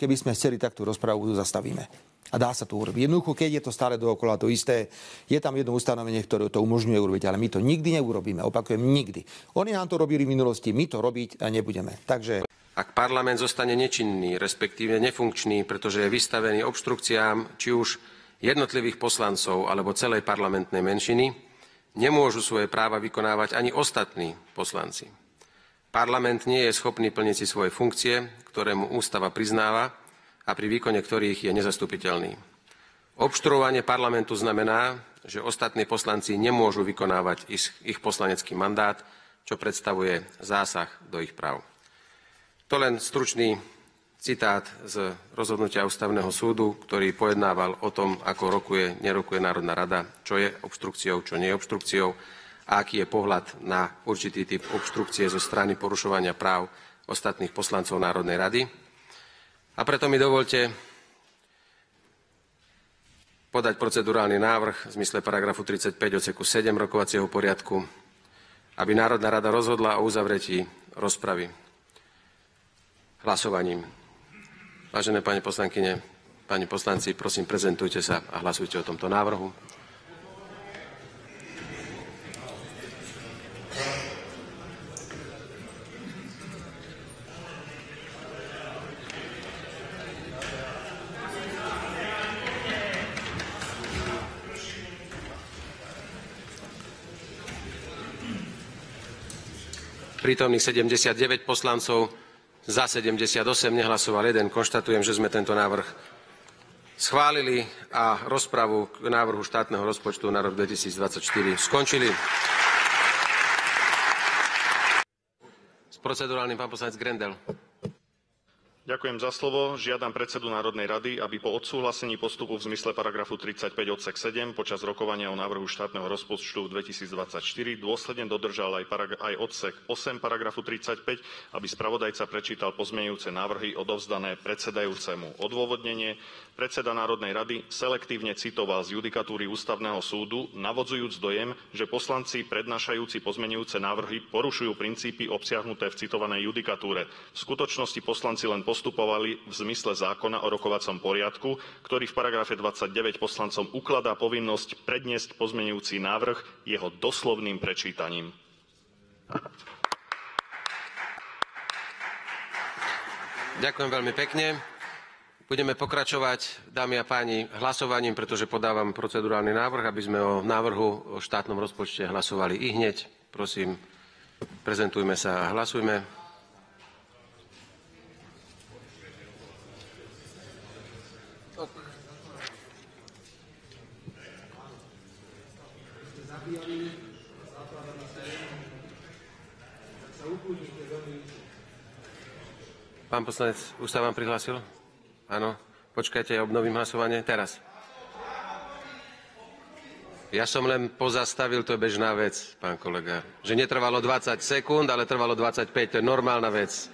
keby sme chceli takú rozpravu, zastavíme. A dá sa to urobiť. Jednoducho, keď je to stále dookola to isté, je tam jedno ustanovenie, ktoré to umožňuje urobiť, ale my to nikdy neurobíme. Opakujem, nikdy. Oni nám to robili v minulosti, my to robiť nebudeme. Takže... Ak parlament zostane nečinný, respektíve nefunkčný, pretože je vystavený obštrukciám, či už jednotlivých poslancov alebo celej parlamentnej menšiny, nemôžu svoje práva vykonávať ani ostatní poslanci. Parlament nie je schopný plniť si svoje funkcie, ktoré mu ústava priznáva a pri výkone ktorých je nezastupiteľný. Obštruovanie parlamentu znamená, že ostatní poslanci nemôžu vykonávať ich poslanecký mandát, čo predstavuje zásah do ich práv. To len stručný citát z rozhodnutia Ústavného súdu, ktorý pojednával o tom, ako nerokuje Národná rada, čo je obštrukciou, čo nie je obštrukciou a aký je pohľad na určitý typ obštrukcie zo strany porušovania práv ostatných poslancov Národnej rady. A preto mi dovolte podať procedurálny návrh v zmysle paragrafu 35 odseku 7 rokovacieho poriadku, aby Národná rada rozhodla o uzavretí rozpravy hlasovaním. Vážené pani poslankyne, pani poslanci, prosím, prezentujte sa a hlasujte o tomto návrhu. Prítomných 79 poslancov, za 78, nehlasoval 1. Konštatujem, že sme tento návrh schválili a rozpravu k návrhu štátneho rozpočtu na rok 2024 skončili. S procedurálnym pán poslanec Grendel. Ďakujem za slovo. Žiadam predsedu Národnej rady, aby po odsúhlasení postupu v zmysle paragrafu 35 odsek 7 počas rokovania o návrhu štátneho rozpočtu 2024 dôsledne dodržal aj odsek 8 paragrafu 35, aby spravodajca prečítal pozmeňujúce návrhy odovzdané predsedajúcemu. Odôvodnenie: predseda Národnej rady selektívne citoval z judikatúry Ústavného súdu, navodzujúc dojem, že poslanci prednášajúci pozmeňujúce návrhy porušujú princípy obsiahnuté v citovanej judikatúre. V skutočnosti poslanci len postupovali v zmysle zákona o rokovacom poriadku, ktorý v paragrafe 29 poslancom ukladá povinnosť predniesť pozmeňujúci návrh jeho doslovným prečítaním. Ďakujem veľmi pekne. Budeme pokračovať, dámy a páni, hlasovaním, pretože podávam procedurálny návrh, aby sme o návrhu o štátnom rozpočte hlasovali ihneď. Prosím, prezentujme sa a hlasujme. Pán poslanec, už sa vám prihlásil? Áno. Počkajte, ja obnovím hlasovanie. Teraz. Ja som len pozastavil, to je bežná vec, pán kolega. Že netrvalo 20 sekúnd, ale trvalo 25, to je normálna vec.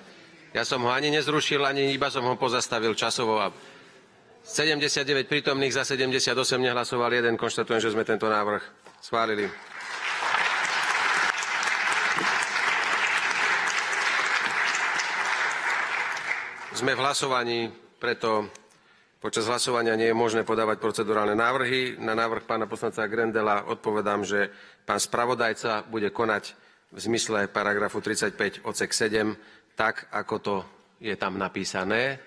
Ja som ho ani nezrušil, ani iba som ho pozastavil časovo. 79 prítomných, za 78 nehlasoval 1. Konštatujem, že sme tento návrh schválili. Sme v hlasovaní, preto počas hlasovania nie je možné podávať procedurálne návrhy. Na návrh pána poslanca Grendela odpovedám, že pán spravodajca bude konať v zmysle paragrafu 35 odsek 7, tak ako to je tam napísané.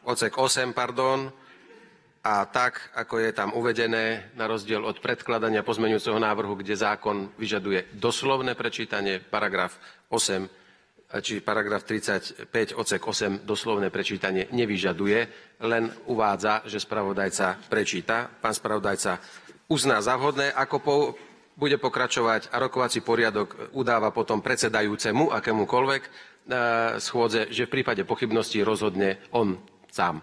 Odsek 8, pardon. A tak, ako je tam uvedené, na rozdiel od predkladania pozmeňujúceho návrhu, kde zákon vyžaduje doslovné prečítanie, paragraf 8, či paragraf 35 odsek 8 doslovné prečítanie nevyžaduje, len uvádza, že spravodajca prečíta. Pán spravodajca uzná za vhodné, ako bude pokračovať a rokovací poriadok udáva potom predsedajúcemu akémukoľvek schôdze, že v prípade pochybností rozhodne on sám.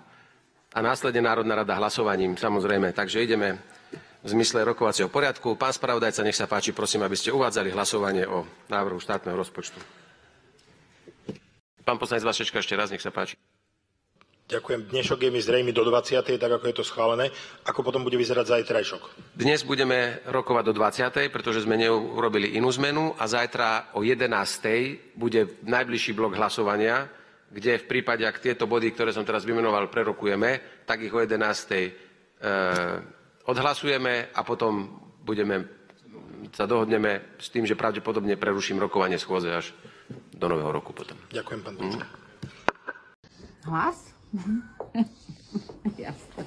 A následne Národná rada hlasovaním, samozrejme. Takže ideme v zmysle rokovacieho poriadku. Pán spravodajca, nech sa páči, prosím, aby ste uvádzali hlasovanie o návrhu štátneho rozpočtu. Pán poslanec Vašečka, ešte raz, nech sa páči. Ďakujem. Dnešok je mi zrejme do 20. tak ako je to schválené. Ako potom bude vyzerať zajtrajšok? Dnes budeme rokovať do 20. pretože sme neurobili inú zmenu a zajtra o 11. bude najbližší blok hlasovania, kde v prípade, ak tieto body, ktoré som teraz vymenoval, prerokujeme, tak ich o 11. Odhlasujeme a potom sa dohodneme s tým, že pravdepodobne preruším rokovanie schôdze až do nového roku potom. Ďakujem, pán predseda. Hlas? Jasne.